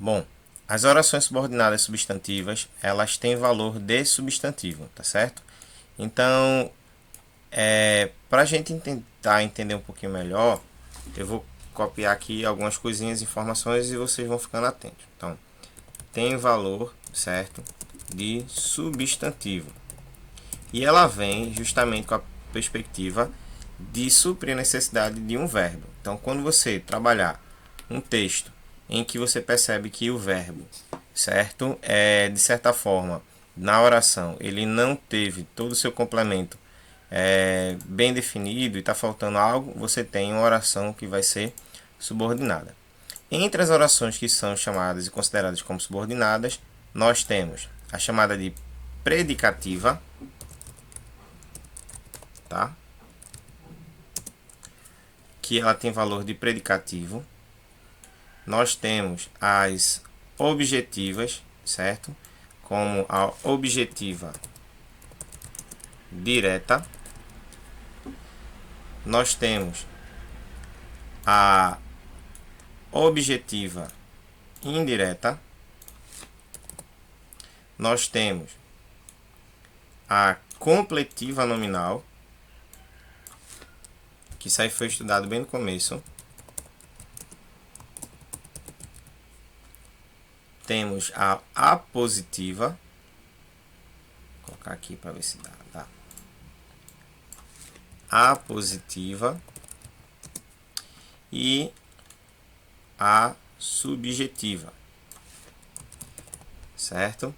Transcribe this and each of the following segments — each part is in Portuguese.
Bom, as orações subordinadas substantivas, elas têm valor de substantivo, tá certo? Então, para a gente tentar entender um pouquinho melhor, eu vou copiar aqui algumas coisinhas, informações e vocês vão ficando atentos. Então, tem valor, certo, de substantivo. E ela vem justamente com a perspectiva de suprir a necessidade de um verbo. Então, quando você trabalhar um texto em que você percebe que o verbo, certo, de certa forma, na oração, ele não teve todo o seu complemento bem definido e está faltando algo, você tem uma oração que vai ser subordinada. Entre as orações que são chamadas e consideradas como subordinadas, nós temos a chamada de predicativa, tá? Que ela tem valor de predicativo. Nós temos as objetivas, certo? Como a objetiva direta. Nós temos a objetiva indireta. Nós temos a completiva nominal, que isso aí foi estudado bem no começo. Temos a apositiva. Vou colocar aqui para ver se dá. Tá. Apositiva e a subjetiva, certo?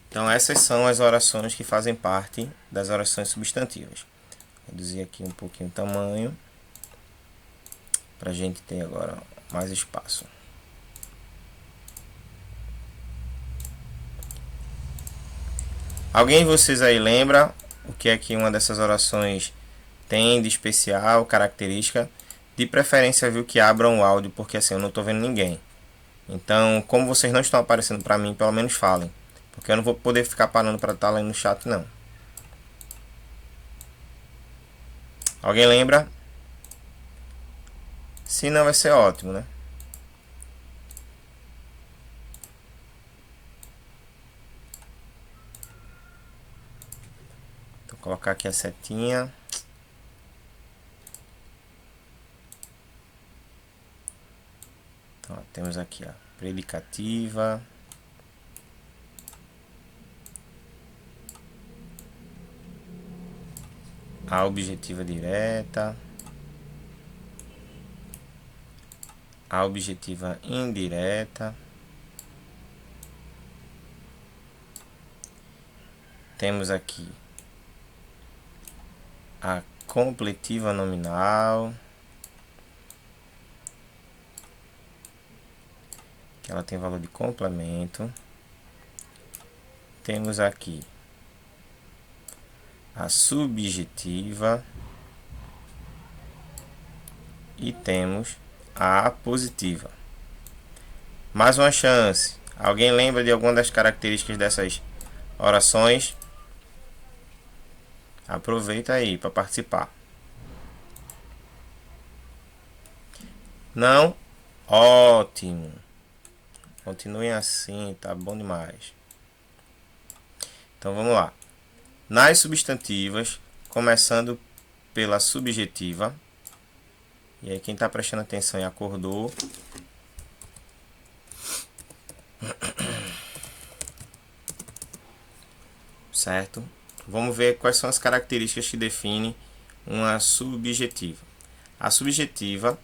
Então essas são as orações que fazem parte das orações substantivas. Vou reduzir aqui um pouquinho o tamanho para a gente ter agora mais espaço. Alguém de vocês aí lembra o que é que uma dessas orações tem de especial, característica? De preferência, viu, que abram o áudio, porque assim eu não estou vendo ninguém. Então, como vocês não estão aparecendo para mim, pelo menos falem, porque eu não vou poder ficar parando para estar lá no chat não. Alguém lembra? Se não, vai ser ótimo, né? Vou colocar aqui a setinha. Então, ó, temos aqui a predicativa, a objetiva direta, a objetiva indireta, temos aqui a completiva nominal, que ela tem valor de complemento. Temos aqui a subjetiva e temos a apositiva. Mais uma chance. Alguém lembra de alguma das características dessas orações? Aproveita aí para participar. Não? Ótimo. Continuem assim, tá bom demais. Então vamos lá. Nas substantivas, começando pela subjetiva. E aí quem está prestando atenção e acordou. Certo? Vamos ver quais são as características que definem uma subjetiva. A subjetiva,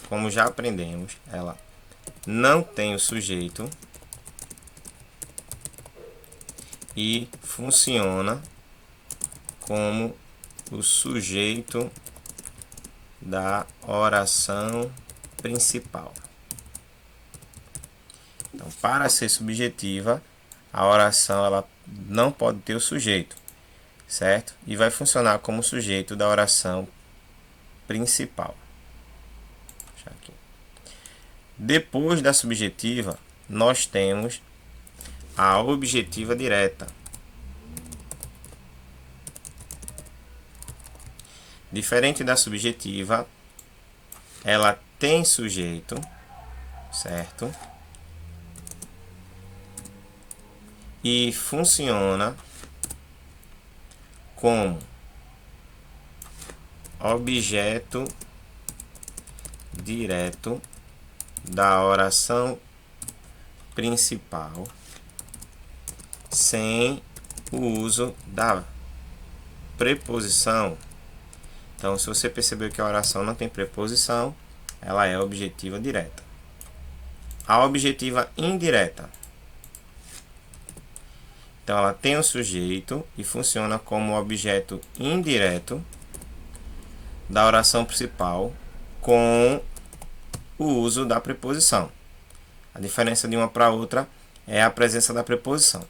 como já aprendemos, ela não tem o sujeito e funciona como o sujeito da oração principal. Então, para ser subjetiva, a oração ela não pode ter o sujeito, certo? E vai funcionar como sujeito da oração principal. Aqui. Depois da subjetiva, nós temos a objetiva direta. Diferente da subjetiva, ela tem sujeito, certo? e funciona como objeto direto da oração principal sem o uso da preposição. Então, se você percebeu que a oração não tem preposição, ela é objetiva direta. A objetiva indireta, então ela tem o sujeito e funciona como objeto indireto da oração principal com o uso da preposição. A diferença de uma para outra é a presença da preposição.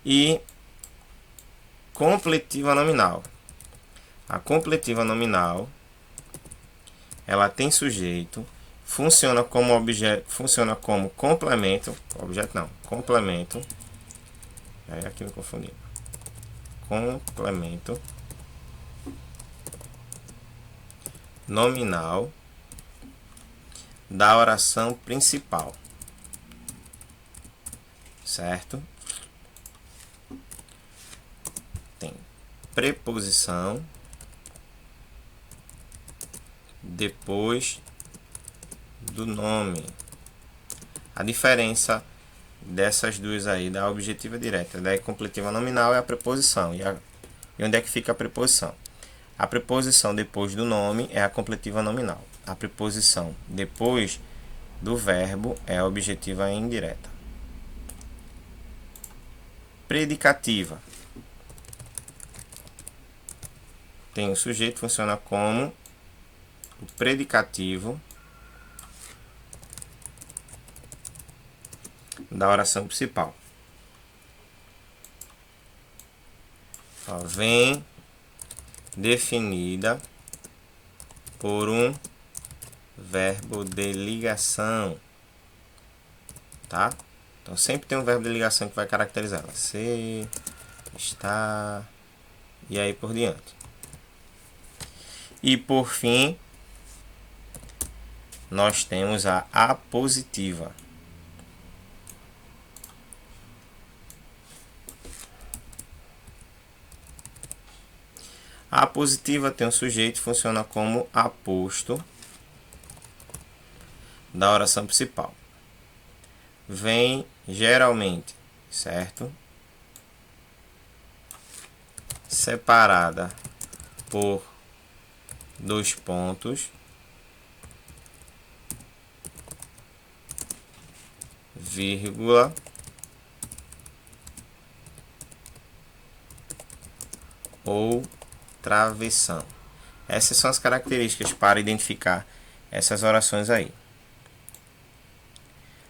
E completiva nominal. A completiva nominal, ela tem sujeito, funciona como objeto, funciona como complemento, objeto não, complemento. Aqui me confundi. Complemento nominal da oração principal. Certo? Tem preposição depois do nome. A diferença dessas duas aí, da objetiva direta, da completiva nominal, é a preposição. E onde é que fica a preposição? A preposição depois do nome é a completiva nominal. A preposição depois do verbo é a objetiva indireta. Predicativa. Tem o sujeito, funciona como o predicativo da oração principal. Vem definida por um verbo de ligação, tá? Então sempre tem um verbo de ligação que vai caracterizá-la. Se, está, e aí por diante. E por fim, nós temos a apositiva. A apositiva tem um sujeito, funciona como aposto da oração principal. Vem geralmente, certo? Separada por 2 pontos, vírgula, ou travessão. Essas são as características para identificar essas orações aí.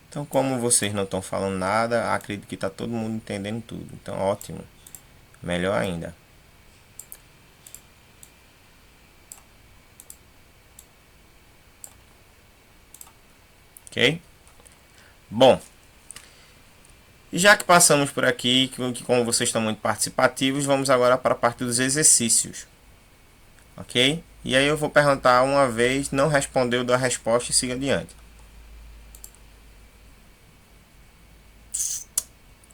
Então, como vocês não estão falando nada, acredito que está todo mundo entendendo tudo. Então, ótimo. Melhor ainda. Ok? Bom, já que passamos por aqui, que como vocês estão muito participativos, vamos agora para a parte dos exercícios. Ok? E aí eu vou perguntar uma vez, não respondeu, dá a resposta e siga adiante.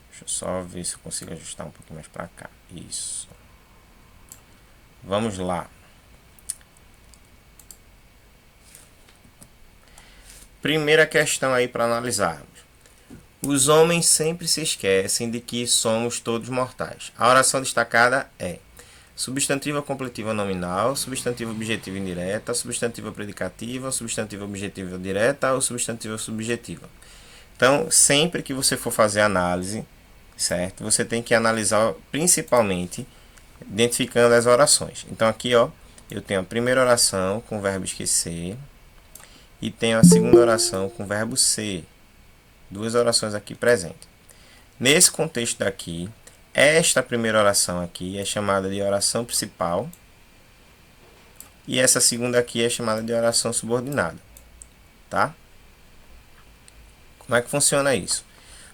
Deixa eu só ver se eu consigo ajustar um pouquinho mais para cá. Isso. Vamos lá. Primeira questão aí para analisarmos. Os homens sempre se esquecem de que somos todos mortais. A oração destacada é substantiva completiva nominal, substantiva objetiva indireta, substantiva predicativa, substantiva objetiva direta ou substantiva subjetiva. Então, sempre que você for fazer análise, certo? Você tem que analisar principalmente identificando as orações. Então, aqui, ó, eu tenho a primeira oração com o verbo esquecer e tenho a segunda oração com o verbo ser. 2 orações aqui presentes. Nesse contexto daqui, esta primeira oração aqui é chamada de oração principal e essa segunda aqui é chamada de oração subordinada, tá? Como é que funciona isso?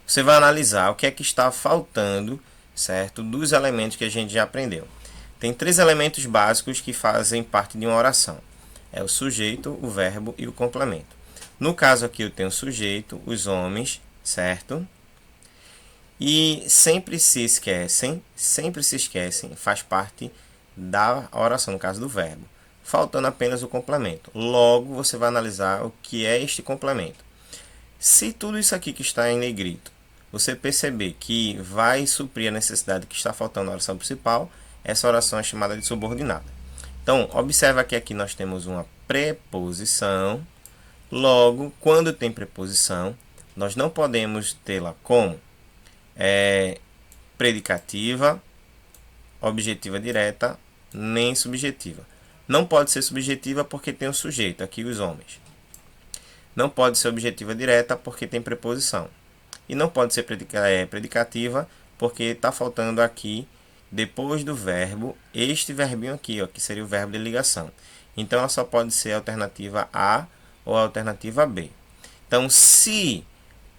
Você vai analisar o que é que está faltando, certo? Dos elementos que a gente já aprendeu. Tem 3 elementos básicos que fazem parte de uma oração. É o sujeito, o verbo e o complemento. No caso aqui eu tenho o sujeito, os homens, certo? E sempre se esquecem, faz parte da oração, no caso do verbo, faltando apenas o complemento. Logo, você vai analisar o que é este complemento. Se tudo isso aqui que está em negrito, você perceber que vai suprir a necessidade que está faltando na oração principal, essa oração é chamada de subordinada. Então, observa que aqui nós temos uma preposição. Logo, quando tem preposição, nós não podemos tê-la como predicativa, objetiva direta, nem subjetiva. Não pode ser subjetiva porque tem o sujeito, aqui os homens. Não pode ser objetiva direta porque tem preposição. E não pode ser predicativa porque está faltando aqui, depois do verbo, este verbinho aqui, ó, que seria o verbo de ligação. Então, ela só pode ser a alternativa A ou a alternativa B. Então, se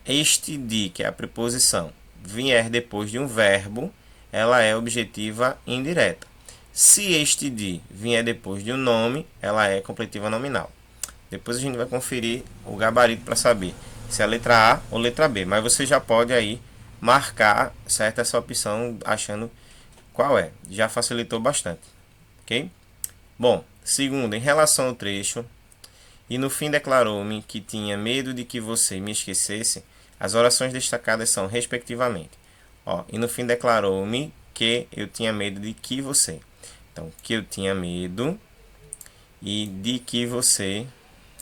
este de, que é a preposição, vier depois de um verbo, ela é objetiva indireta. Se este de vier depois de um nome, ela é completiva nominal. Depois a gente vai conferir o gabarito para saber se é a letra A ou letra B. Mas você já pode aí marcar, certo, essa opção achando qual é. Já facilitou bastante. Ok? Bom, segundo, em relação ao trecho, e no fim declarou-me que tinha medo de que você me esquecesse, as orações destacadas são, respectivamente. Ó, e no fim declarou-me que eu tinha medo de que você. Então, que eu tinha medo e de que você,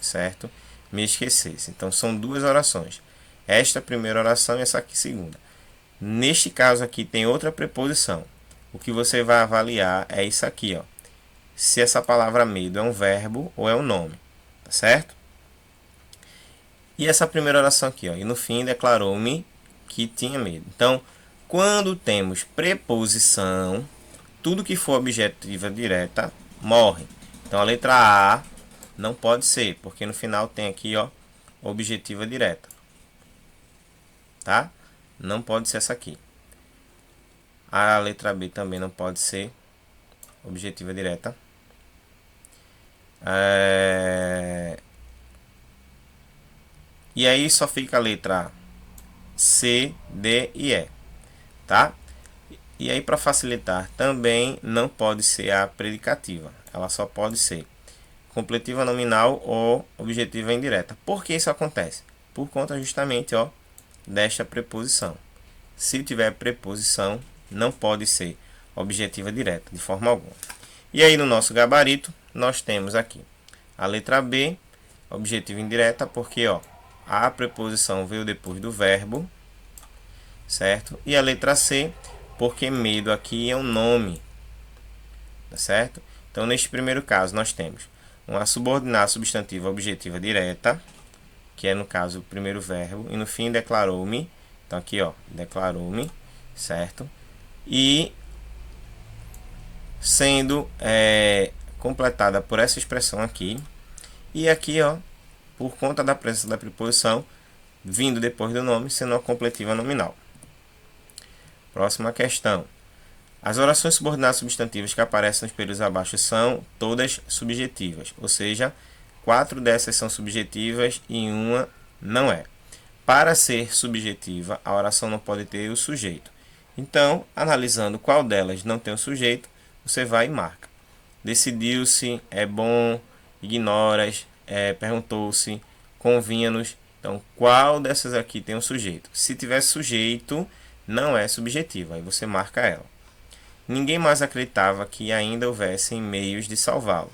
certo, me esquecesse. Então, são duas orações. Esta primeira oração e essa aqui segunda. Neste caso aqui tem outra preposição. O que você vai avaliar é isso aqui, ó. Se essa palavra medo é um verbo ou é um nome, tá certo? E essa primeira oração aqui, ó. E no fim declarou-me que tinha medo. Então, quando temos preposição, tudo que for objetiva direta morre. Então, a letra A não pode ser, porque no final tem aqui, ó, objetiva direta. Tá? Não pode ser essa aqui. A letra B também não pode ser objetiva direta. E aí só fica a letra C, D e E, tá? E aí, para facilitar, também não pode ser a predicativa. Ela só pode ser completiva nominal ou objetiva indireta. Por que isso acontece? Por conta justamente, ó, desta preposição. Se tiver preposição, não pode ser objetiva direta, de forma alguma. E aí, no nosso gabarito, nós temos aqui a letra B, objetiva indireta, porque, ó, a preposição veio depois do verbo, certo? E a letra C, porque medo aqui é um nome, tá certo? Então, neste primeiro caso, nós temos uma subordinada substantiva objetiva direta, que é, no caso, o primeiro verbo, e no fim declarou-me, então aqui, ó, declarou-me, certo? E sendo completada por essa expressão aqui, e aqui, ó, por conta da presença da preposição, vindo depois do nome, sendo uma completiva nominal. Próxima questão. As orações subordinadas substantivas que aparecem nos períodos abaixo são todas subjetivas, ou seja, 4 dessas são subjetivas e uma não é. Para ser subjetiva, a oração não pode ter o sujeito. Então, analisando qual delas não tem o sujeito, você vai e marca. Decidiu-se, é bom, ignoras, perguntou-se, convinha-nos. Então, qual dessas aqui tem um sujeito? Se tiver sujeito, não é subjetiva, aí você marca ela. Ninguém mais acreditava que ainda houvessem meios de salvá-lo.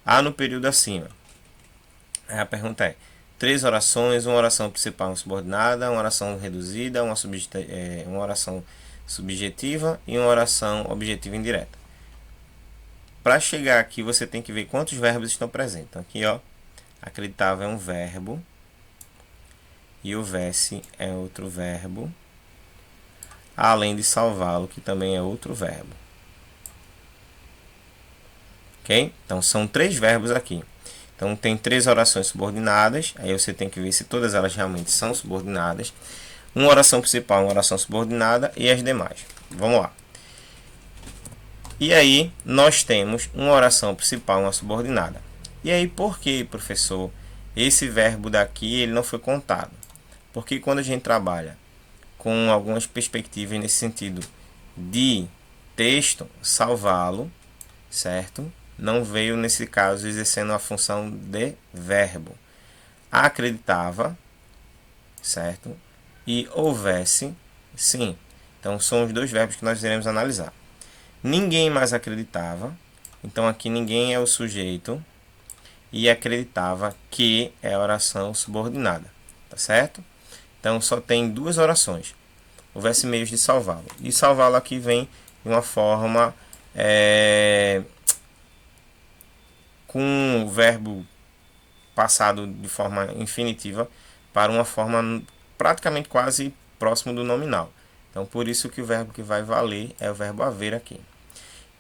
Há no período acima. Aí a pergunta é: 3 orações, uma oração principal, uma subordinada, uma oração reduzida, uma oração subjetiva e uma oração objetiva indireta. Para chegar aqui, você tem que ver quantos verbos estão presentes. Então, aqui, ó, acreditava é um verbo e houvesse é outro verbo, além de salvá-lo, que também é outro verbo. Ok? Então, são 3 verbos aqui. Então, tem 3 orações subordinadas. Aí você tem que ver se todas elas realmente são subordinadas. Uma oração principal, uma oração subordinada e as demais. Vamos lá. E aí, nós temos uma oração principal, uma subordinada. E aí, por que, professor, esse verbo daqui ele não foi contado? Porque quando a gente trabalha com algumas perspectivas nesse sentido de texto, salvá-lo, certo? Não veio nesse caso exercendo a função de verbo. Acreditava, certo? E houvesse, sim. Então são os dois verbos que nós iremos analisar. Ninguém mais acreditava. Então aqui ninguém é o sujeito. E acreditava que é a oração subordinada. Tá certo? Então só tem duas orações. Houvesse meios de salvá-lo. E salvá-lo aqui vem de uma forma com o verbo passado de forma infinitiva para uma forma praticamente quase próximo do nominal. Então por isso que o verbo que vai valer é o verbo haver aqui.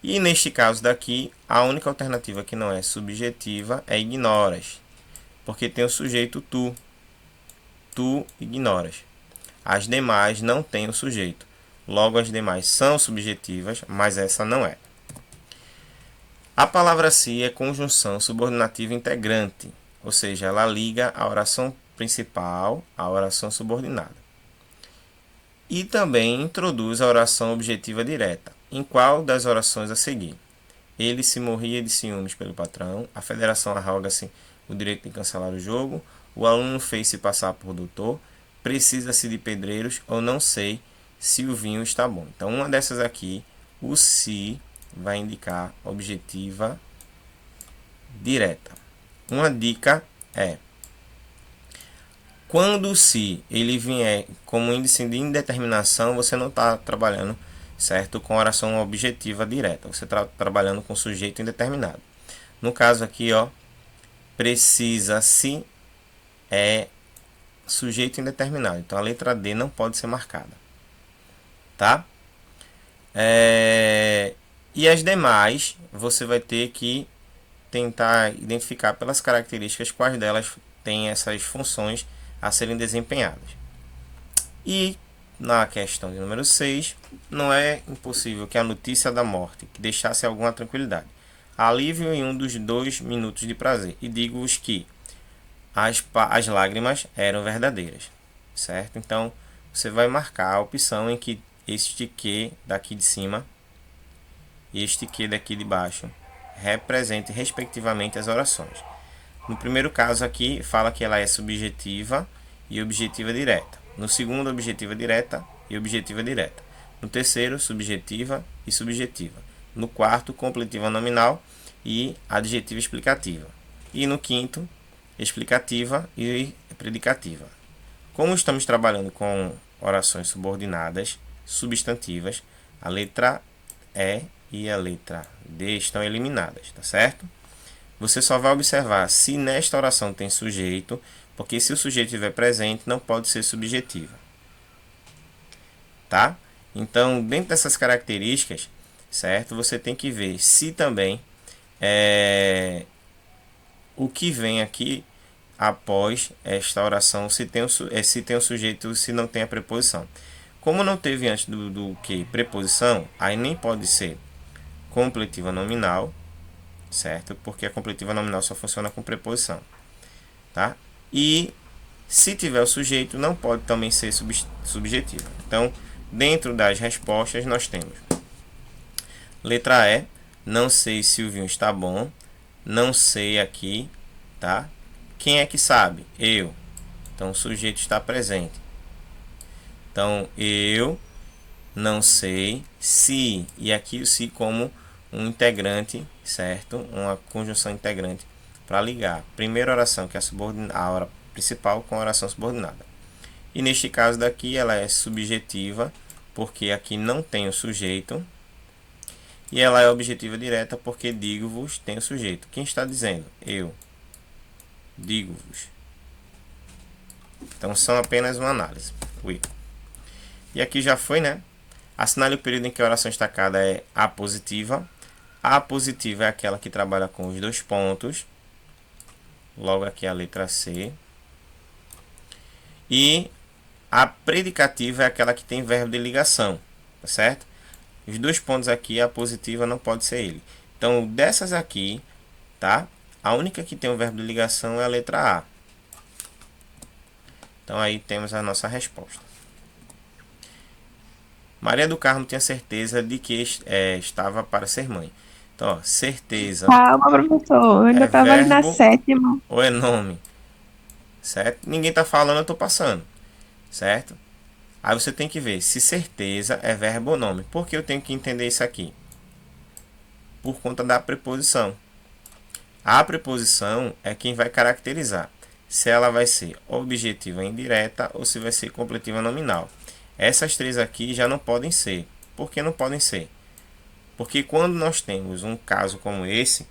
E neste caso daqui, a única alternativa que não é subjetiva é ignoras, porque tem o sujeito tu. Tu ignoras. As demais não têm o sujeito. Logo, as demais são subjetivas, mas essa não é. A palavra si é conjunção subordinativa integrante, ou seja, ela liga a oração principal à oração subordinada. E também introduz a oração objetiva direta. Em qual das orações a seguir? Ele se morria de ciúmes pelo patrão, a federação arroga-se o direito de cancelar o jogo, o aluno fez-se passar por doutor, precisa-se de pedreiros ou não sei se o vinho está bom. Então, uma dessas aqui, o se vai indicar objetiva direta. Uma dica é: quando o se ele vier como índice de indeterminação, você não está trabalhando, certo, com oração objetiva direta. Você está trabalhando com sujeito indeterminado. No caso aqui, ó, precisa-se é sujeito indeterminado. Então a letra D não pode ser marcada. Tá? E as demais você vai ter que tentar identificar pelas características quais delas têm essas funções a serem desempenhadas. E na questão de número 6, não é impossível que a notícia da morte que deixasse alguma tranquilidade. Alívio em um dos 2 minutos de prazer. E digo-vos que as lágrimas eram verdadeiras, certo? Então, você vai marcar a opção em que este que daqui de cima e este que daqui de baixo representem respectivamente as orações. No primeiro caso aqui, fala que ela é subjetiva e objetiva direta. No segundo, objetiva direta e objetiva direta. No terceiro, subjetiva e subjetiva. No quarto, completiva nominal e adjetiva explicativa. E no quinto, explicativa e predicativa. Como estamos trabalhando com orações subordinadas, substantivas, a letra E e a letra D estão eliminadas, tá certo? Você só vai observar se nesta oração tem sujeito, porque se o sujeito estiver presente, não pode ser subjetiva. Tá? Então, dentro dessas características, certo? Você tem que ver se também o que vem aqui após esta oração, se tem o sujeito, se não tem a preposição. Como não teve antes do que preposição, aí nem pode ser completiva nominal, certo? Porque a completiva nominal só funciona com preposição, tá? E se tiver o sujeito, não pode também ser subjetiva. Então, dentro das respostas, nós temos letra E, não sei se o vinho está bom, não sei aqui, tá? Quem é que sabe? Eu. Então, o sujeito está presente. Então, eu não sei se, e aqui o se como um integrante, certo? Uma conjunção integrante para ligar a primeira oração, que é a hora principal, com a oração subordinada. E neste caso daqui, ela é subjetiva, porque aqui não tem o sujeito. E ela é objetiva direta, porque digo-vos tem o sujeito. Quem está dizendo? Eu. Digo-vos. Então, são apenas uma análise. Ui. E aqui já foi, né? Assinale o período em que a oração destacada é a positiva. A positiva é aquela que trabalha com os 2 pontos. Logo aqui a letra C. E a predicativa é aquela que tem verbo de ligação, tá certo? Os 2 pontos aqui, a positiva não pode ser ele. Então, dessas aqui, tá? A única que tem o verbo de ligação é a letra A. Então, aí temos a nossa resposta. Maria do Carmo tinha certeza de que estava para ser mãe. Então, ó, certeza Calma, professor. Eu é ainda tava ali na verbo sétima. ou é nome, certo? Ninguém está falando, eu estou passando, certo? Aí você tem que ver se certeza é verbo ou nome. Por que eu tenho que entender isso aqui? Por conta da preposição. A preposição é quem vai caracterizar se ela vai ser objetiva indireta ou se vai ser completiva nominal. Essas três aqui já não podem ser. Por que não podem ser? Porque quando nós temos um caso como esse,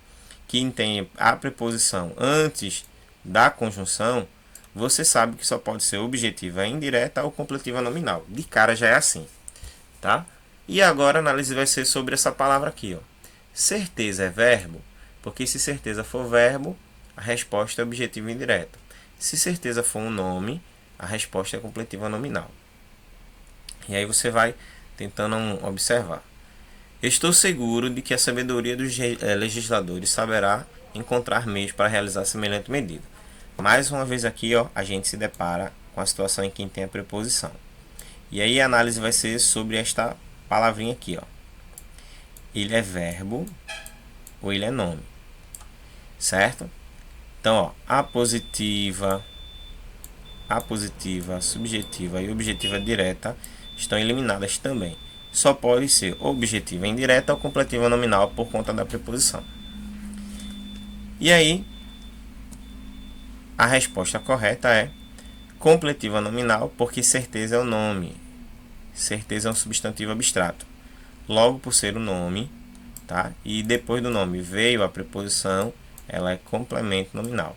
que tem a preposição antes da conjunção, você sabe que só pode ser objetiva indireta ou completiva nominal. De cara já é assim, tá? E agora a análise vai ser sobre essa palavra aqui, ó. Certeza é verbo, porque se certeza for verbo, a resposta é objetiva indireta. Se certeza for um nome, a resposta é completiva nominal. E aí você vai tentando observar. Estou seguro de que a sabedoria dos legisladores saberá encontrar meios para realizar semelhante medida. Mais uma vez aqui, ó, a gente se depara com a situação em que tem a preposição. E aí a análise vai ser sobre esta palavrinha aqui, ó. Ele é verbo ou ele é nome, certo? Então, ó, a positiva, a subjetiva e a objetiva direta estão eliminadas também. Só pode ser objetiva indireta ou completiva nominal por conta da preposição. E aí, a resposta correta é completiva nominal, porque certeza é o nome. Certeza é um substantivo abstrato. Logo, por ser o nome, tá? E depois do nome veio a preposição, ela é complemento nominal.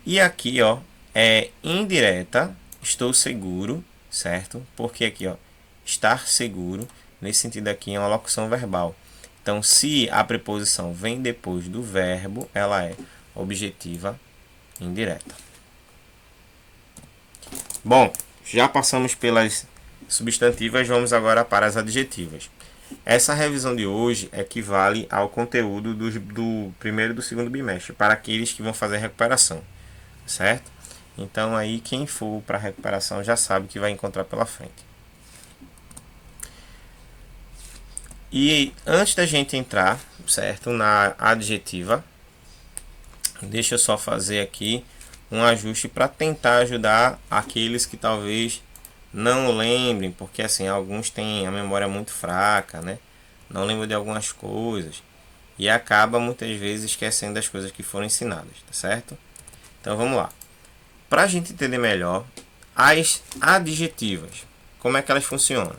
E aqui, ó, é indireta, estou seguro, certo? Porque aqui, ó, estar seguro, nesse sentido aqui é uma locução verbal. Então, se a preposição vem depois do verbo, ela é objetiva indireta. Bom, já passamos pelas substantivas, vamos agora para as adjetivas. Essa revisão de hoje equivale ao conteúdo do primeiro e do segundo bimestre, para aqueles que vão fazer recuperação, certo? Então aí quem for para recuperação já sabe que vai encontrar pela frente. E antes da gente entrar, certo, na adjetiva, deixa eu só fazer aqui um ajuste para tentar ajudar aqueles que talvez não lembrem, porque assim, alguns têm a memória muito fraca, né? Não lembram de algumas coisas e acaba muitas vezes esquecendo das coisas que foram ensinadas, tá certo? Então vamos lá. Para a gente entender melhor as adjetivas, como é que elas funcionam?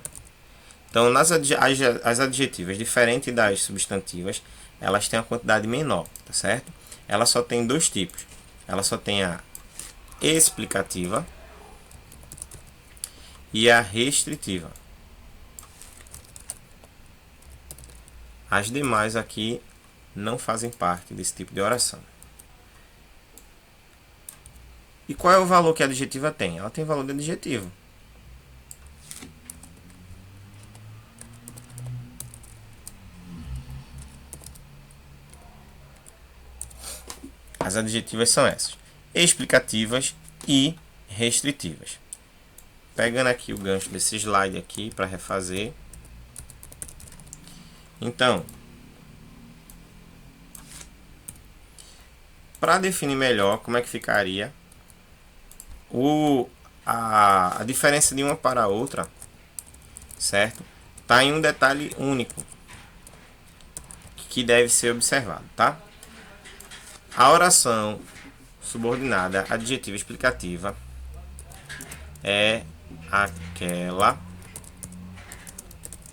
Então, as adjetivas, diferente das substantivas, elas têm uma quantidade menor, tá certo? Ela só tem dois tipos. Ela só tem a explicativa e a restritiva. As demais aqui não fazem parte desse tipo de oração. E qual é o valor que a adjetiva tem? Ela tem valor de adjetivo. As adjetivas são essas: explicativas e restritivas. Pegando aqui o gancho desse slide aqui para refazer. Então, para definir melhor como é que ficaria a diferença de uma para a outra, certo? Está em um detalhe único que deve ser observado, tá? A oração subordinada adjetiva explicativa é aquela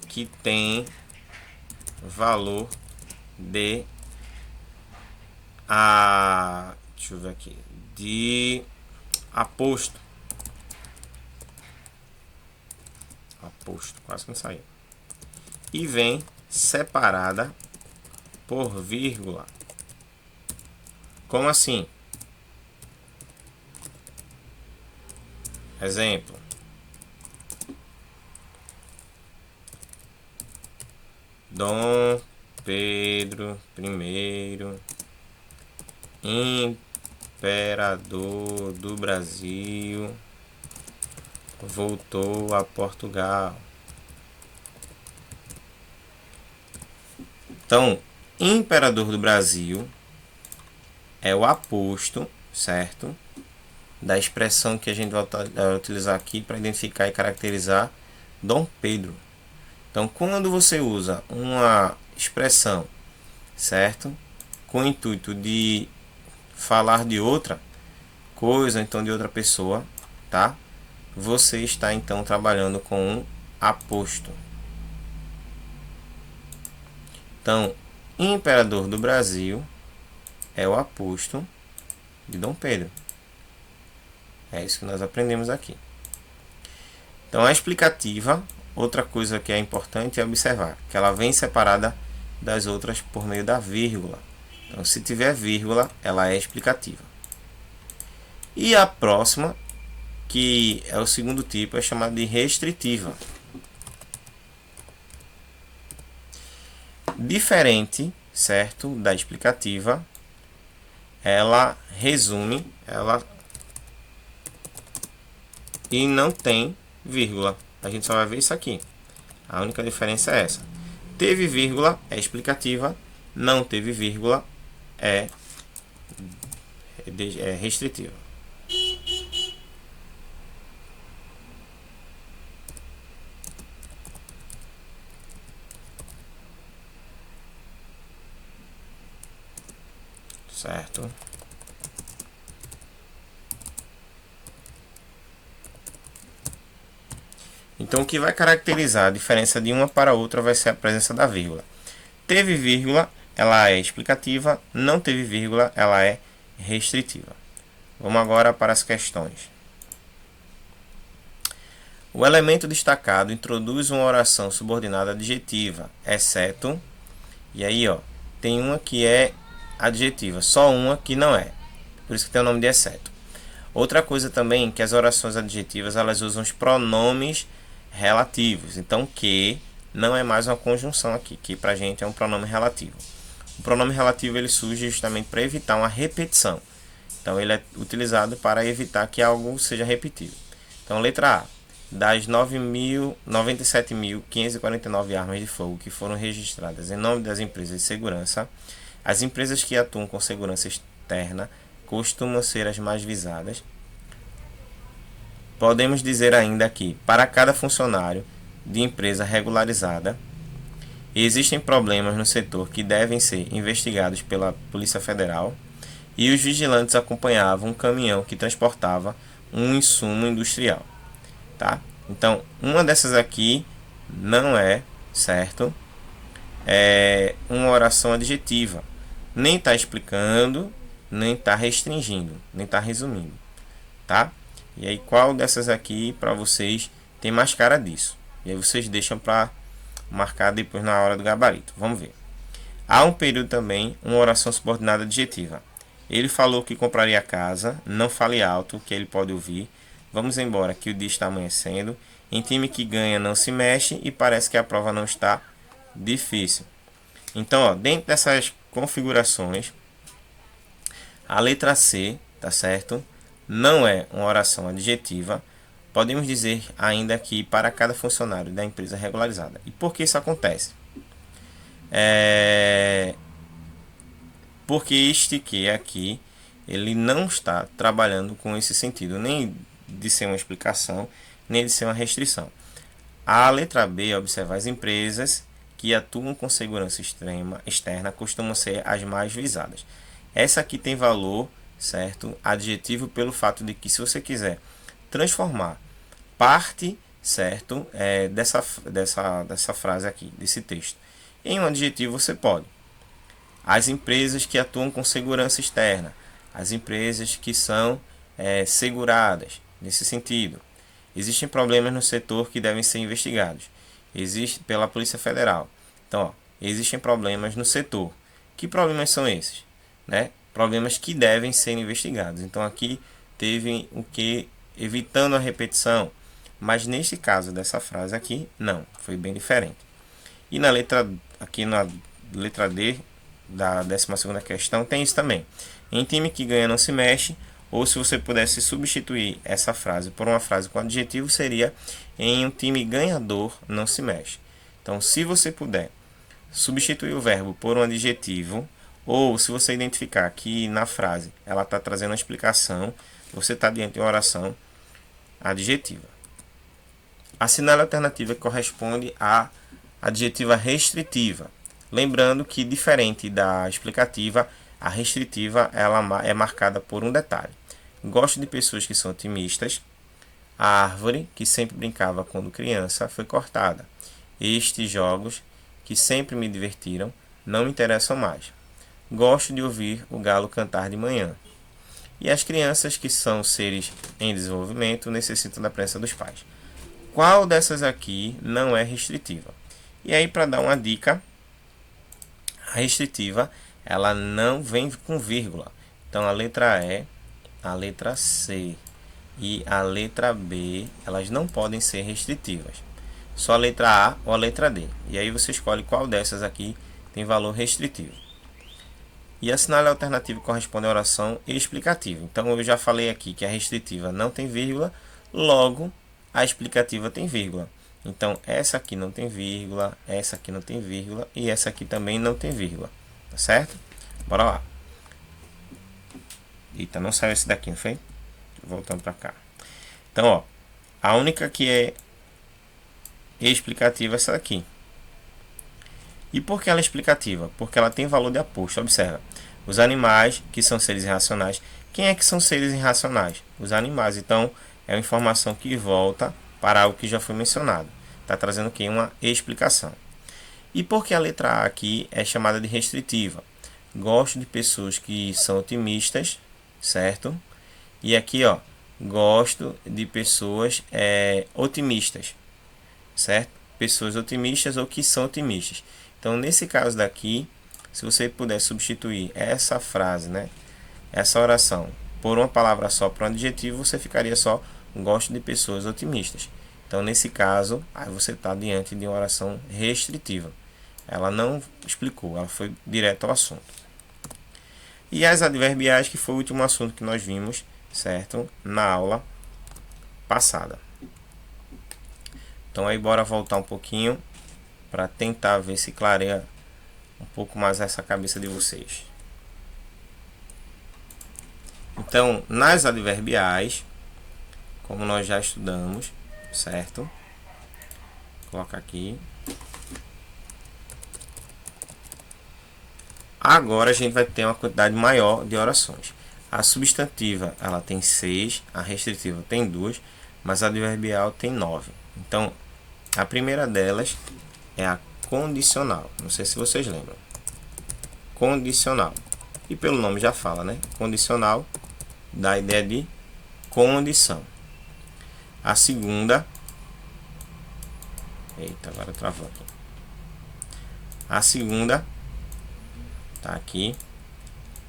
que tem valor de deixa eu ver aqui, de aposto, quase que não saiu, e vem separada por vírgula. Como assim? Exemplo: Dom Pedro I, imperador do Brasil, voltou a Portugal. Então, imperador do Brasil é o aposto, certo? Da expressão que a gente vai utilizar aqui para identificar e caracterizar Dom Pedro. Então, quando você usa uma expressão, certo? Com o intuito de falar de outra coisa, então de outra pessoa, tá? Você está então trabalhando com um aposto. Então, imperador do Brasil é o aposto de Dom Pedro. É isso que nós aprendemos aqui. Então, a explicativa, outra coisa que é importante é observar que ela vem separada das outras por meio da vírgula. Então, se tiver vírgula, ela é explicativa. E a próxima, que é o segundo tipo, é chamada de restritiva. Diferente, certo, da explicativa, ela resume, e não tem vírgula. A gente só vai ver isso aqui. A única diferença é essa. Teve vírgula é explicativa, não teve vírgula é restritiva. Certo? Então, o que vai caracterizar a diferença de uma para outra vai ser a presença da vírgula. Teve vírgula, ela é explicativa. Não teve vírgula, ela é restritiva. Vamos agora para as questões. O elemento destacado introduz uma oração subordinada adjetiva, exceto... E aí, ó, tem uma que é adjetiva, só uma que não é. Por isso que tem o nome de exceto. Outra coisa também que as orações adjetivas elas usam os pronomes relativos. Então, que não é mais uma conjunção aqui, que pra gente é um pronome relativo. O pronome relativo ele surge justamente para evitar uma repetição. Então, ele é utilizado para evitar que algo seja repetido. Então, letra A. Das 97.549 armas de fogo que foram registradas em nome das empresas de segurança, as empresas que atuam com segurança externa costumam ser as mais visadas. Podemos dizer ainda que, para cada funcionário de empresa regularizada, existem problemas no setor que devem ser investigados pela Polícia Federal, e os vigilantes acompanhavam um caminhão que transportava um insumo industrial. Tá? Então, uma dessas aqui não é, certo? É uma oração adjetiva. Nem está explicando, nem está restringindo, nem está resumindo. Tá? E aí, qual dessas aqui para vocês tem mais cara disso? E aí vocês deixam para marcar depois na hora do gabarito. Vamos ver. Há um período também, uma oração subordinada adjetiva. Ele falou que compraria a casa, não fale alto, que ele pode ouvir. Vamos embora, que o dia está amanhecendo. Em time que ganha não se mexe e parece que a prova não está difícil. Então, ó, dentro dessas configurações, a letra C, tá certo? Não é uma oração adjetiva. Podemos dizer ainda que para cada funcionário da empresa regularizada. E por que isso acontece? Porque este que aqui, ele não está trabalhando com esse sentido, nem de ser uma explicação, nem de ser uma restrição. A letra B, observa, as empresas que atuam com segurança externa costumam ser as mais visadas. Essa aqui tem valor, certo? Adjetivo pelo fato de que se você quiser transformar parte, certo, dessa frase aqui, desse texto, em um adjetivo, você pode. As empresas que atuam com segurança externa, as empresas que são seguradas, nesse sentido. Existem problemas no setor que devem ser investigados. Existe pela Polícia Federal. Então, ó, existem problemas no setor. Que problemas são esses? Né? Problemas que devem ser investigados. Então, aqui teve o que evitando a repetição. Mas neste caso dessa frase aqui, não. Foi bem diferente. E na letra D da 12ª questão tem isso também. Em time que ganha não se mexe. Ou se você pudesse substituir essa frase por uma frase com adjetivo, seria em um time ganhador não se mexe. Então, se você puder substituir o verbo por um adjetivo, ou se você identificar que na frase ela está trazendo uma explicação, você está diante de uma oração adjetiva. A sinala alternativa corresponde à adjetiva restritiva. Lembrando que, diferente da explicativa, a restritiva ela é marcada por um detalhe. Gosto de pessoas que são otimistas. A árvore que sempre brincava quando criança foi cortada. Estes jogos, que sempre me divertiram, não me interessam mais. Gosto de ouvir o galo cantar de manhã. E as crianças, que são seres em desenvolvimento, necessitam da presença dos pais. Qual dessas aqui não é restritiva? E aí, para dar uma dica, a restritiva ela não vem com vírgula. Então, a letra E, a letra C e a letra B, elas não podem ser restritivas. Só a letra A ou a letra D. E aí você escolhe qual dessas aqui tem valor restritivo. E a sinal alternativa corresponde à oração explicativa. Então eu já falei aqui que a restritiva não tem vírgula, logo a explicativa tem vírgula. Então essa aqui não tem vírgula, essa aqui não tem vírgula e essa aqui também não tem vírgula. Tá certo? Bora lá. Eita, não saiu esse daqui, não foi? Voltando para cá. Então, ó, a única que é explicativa é essa daqui. E por que ela é explicativa? Porque ela tem valor de aposto. Observa. Os animais, que são seres irracionais. Quem é que são seres irracionais? Os animais. Então, é uma informação que volta para algo que já foi mencionado. Está trazendo aqui uma explicação. E por que a letra A aqui é chamada de restritiva? Gosto de pessoas que são otimistas, certo? E aqui, ó, gosto de pessoas otimistas, certo? Pessoas otimistas ou que são otimistas. Então, nesse caso daqui, se você puder substituir essa frase, né, essa oração, por uma palavra só para um adjetivo, você ficaria só gosto de pessoas otimistas. Então, nesse caso, aí você está diante de uma oração restritiva. Ela não explicou, ela foi direto ao assunto. E as adverbiais, que foi o último assunto que nós vimos, certo? Na aula passada. Então aí bora voltar um pouquinho para tentar ver se clareia um pouco mais essa cabeça de vocês. Então, nas adverbiais, como nós já estudamos, certo? Coloca aqui. Agora a gente vai ter uma quantidade maior de orações. A substantiva ela tem 6, a restritiva tem 2, mas a adverbial tem 9. Então, a primeira delas é a condicional. Não sei se vocês lembram. Condicional. E pelo nome já fala, né? Condicional dá a ideia de condição. A segunda... Eita, agora travou aqui. A segunda... Tá aqui,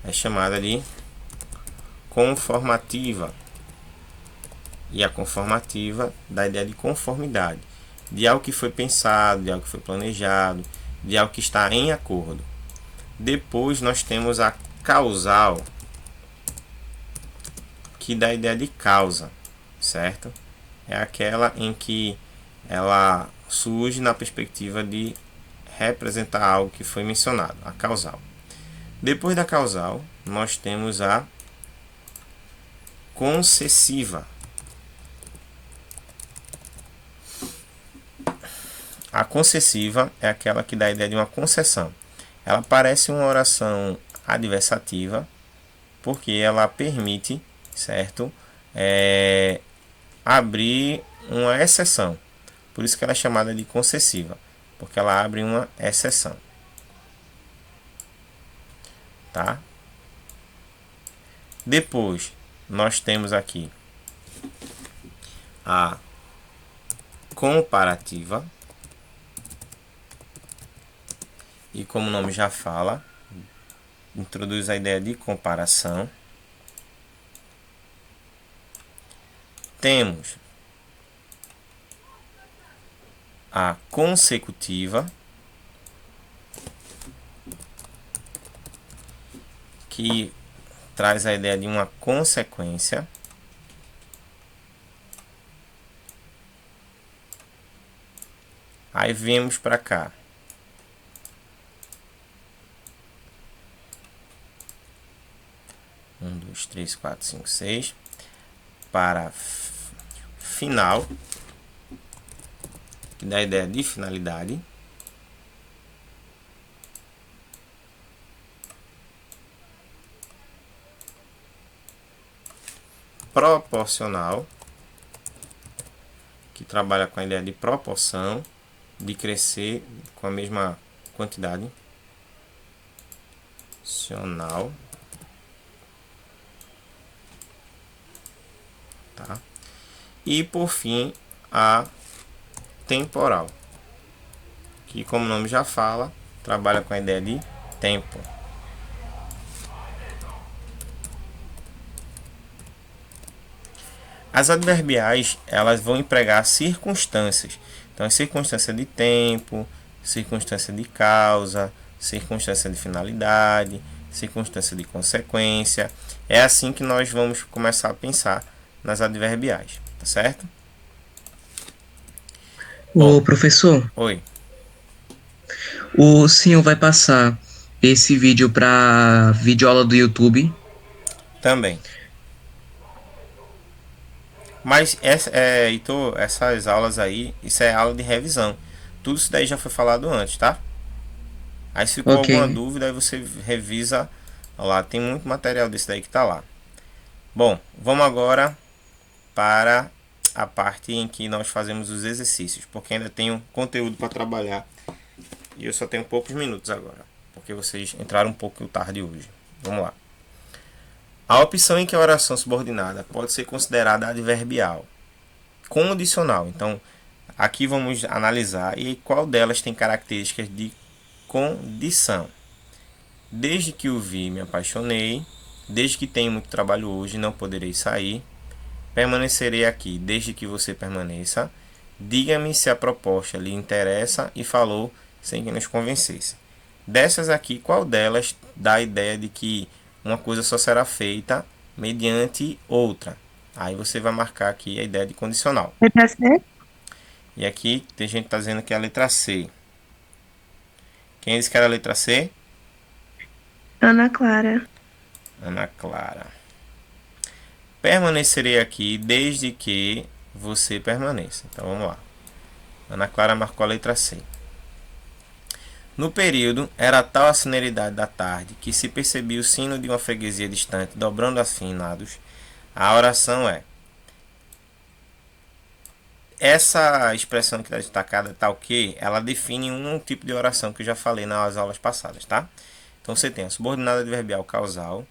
é chamada de conformativa. E a conformativa dá a ideia de conformidade, de algo que foi pensado, de algo que foi planejado, de algo que está em acordo. Depois nós temos a causal, que dá a ideia de causa, certo? É aquela em que ela surge na perspectiva de representar algo que foi mencionado, a causal. Depois da causal, nós temos a concessiva. A concessiva é aquela que dá a ideia de uma concessão. Ela parece uma oração adversativa, porque ela permite, certo, abrir uma exceção. Por isso que ela é chamada de concessiva, porque ela abre uma exceção. Tá? Depois nós temos aqui a comparativa, e como o nome já fala, introduz a ideia de comparação. Temos a consecutiva, que traz a ideia de uma consequência. Aí viemos para cá 2, 3, 4, 5, 6. Para final, que dá a ideia de finalidade. Proporcional, que trabalha com a ideia de proporção, de crescer com a mesma quantidade. Proporcional. Tá? E por fim, a temporal, que como o nome já fala, trabalha com a ideia de tempo. As adverbiais, elas vão empregar circunstâncias. Então, circunstância de tempo, circunstância de causa, circunstância de finalidade, circunstância de consequência. É assim que nós vamos começar a pensar nas adverbiais, tá certo? Ô, Bom, professor, oi, o senhor vai passar esse vídeo para videoaula do YouTube? também. Mas Heitor, essas aulas aí, isso é aula de revisão. Tudo isso daí já foi falado antes, tá? Aí se ficou Ok. alguma dúvida, aí você revisa lá. Tem muito material desse daí que tá lá. Bom, vamos agora para a parte em que nós fazemos os exercícios, porque ainda tenho conteúdo para trabalhar e eu só tenho poucos minutos agora, porque vocês entraram um pouco tarde hoje. Vamos lá. A opção em que a oração subordinada pode ser considerada adverbial condicional. Então, aqui vamos analisar e qual delas tem características de condição. Desde que o vi, me apaixonei. Desde que tenho muito trabalho hoje, não poderei sair. Permanecerei aqui desde que você permaneça. Diga-me se a proposta lhe interessa e falou sem que nos convencesse. Dessas aqui, qual delas dá a ideia de que uma coisa só será feita mediante outra? Aí você vai marcar aqui a ideia de condicional. Letra C? E aqui tem gente que está dizendo que é a letra C. Quem disse que era a letra C? Ana Clara. Ana Clara. Permanecerei aqui desde que você permaneça. Então vamos lá. Ana Clara marcou a letra C. No período, era tal a celeridade da tarde que se percebia o sino de uma freguesia distante dobrando afinados. A oração é: essa expressão que está destacada, tal que, ela define um tipo de oração que eu já falei nas aulas passadas, tá? Então você tem a subordinada adverbial causal,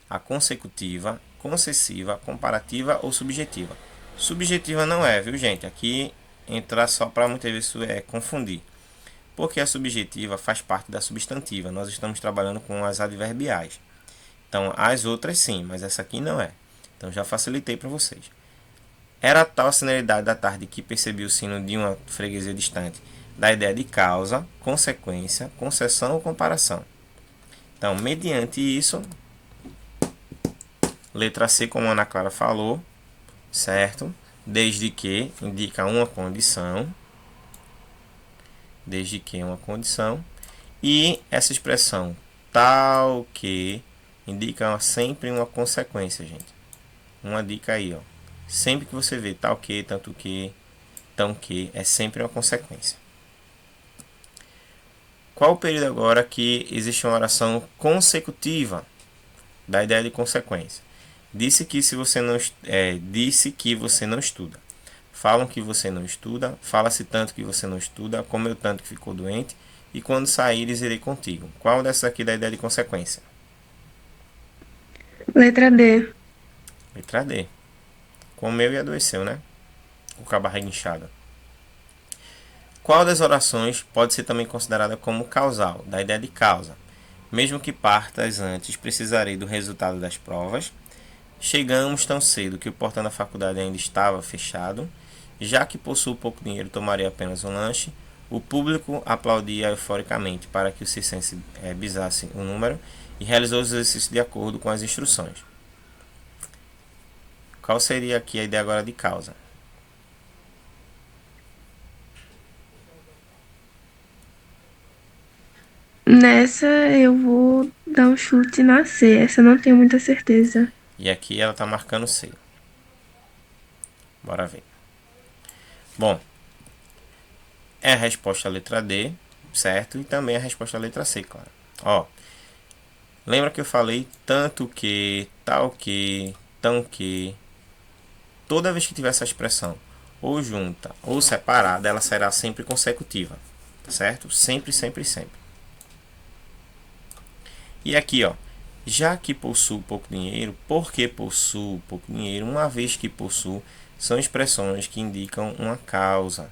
a consecutiva, concessiva, comparativa ou subjetiva. Subjetiva não é, viu gente? Aqui entrar só para muitas vezes confundir. Porque a subjetiva faz parte da substantiva. Nós estamos trabalhando com as adverbiais. Então as outras sim, mas essa aqui não é. Então já facilitei para vocês. Era tal a celeridade da tarde que percebi o sino de uma freguesia distante, da ideia de causa, consequência, concessão ou comparação. Então, mediante isso, letra C, como a Ana Clara falou, certo? Desde que indica uma condição, desde que uma condição, e essa expressão tal que indica sempre uma consequência, gente. Uma dica aí, ó. Sempre que você vê tal que, tanto que, tão que, é sempre uma consequência. Qual o período agora que existe uma oração consecutiva da ideia de consequência? Disse que se você não disse que você não estuda. Falam que você não estuda, fala-se tanto que você não estuda, comeu tanto que ficou doente, e quando saíres irei contigo. Qual dessas aqui dá a ideia de consequência? Letra D. Letra D. Comeu e adoeceu, né? Com a barriga inchada. Qual das orações pode ser também considerada como causal, da ideia de causa? Mesmo que partas antes, precisarei do resultado das provas. Chegamos tão cedo que o portão da faculdade ainda estava fechado. Já que possuo pouco dinheiro, tomarei apenas um lanche. O público aplaudia euforicamente para que o circense bizasse o número e realizou os exercícios de acordo com as instruções. Qual seria aqui a ideia agora de causa? Nessa eu vou dar um chute na C. Essa eu não tenho muita certeza. E aqui ela está marcando C. Bora ver. Bom, é a resposta à letra D, certo? E também a resposta à letra C, claro. Ó, lembra que eu falei tanto que, tal que, tão que. Toda vez que tiver essa expressão ou junta ou separada, ela será sempre consecutiva, certo? Sempre, sempre, sempre. E aqui, ó, já que possuo pouco dinheiro, porque possuo pouco dinheiro, uma vez que possuo, são expressões que indicam uma causa.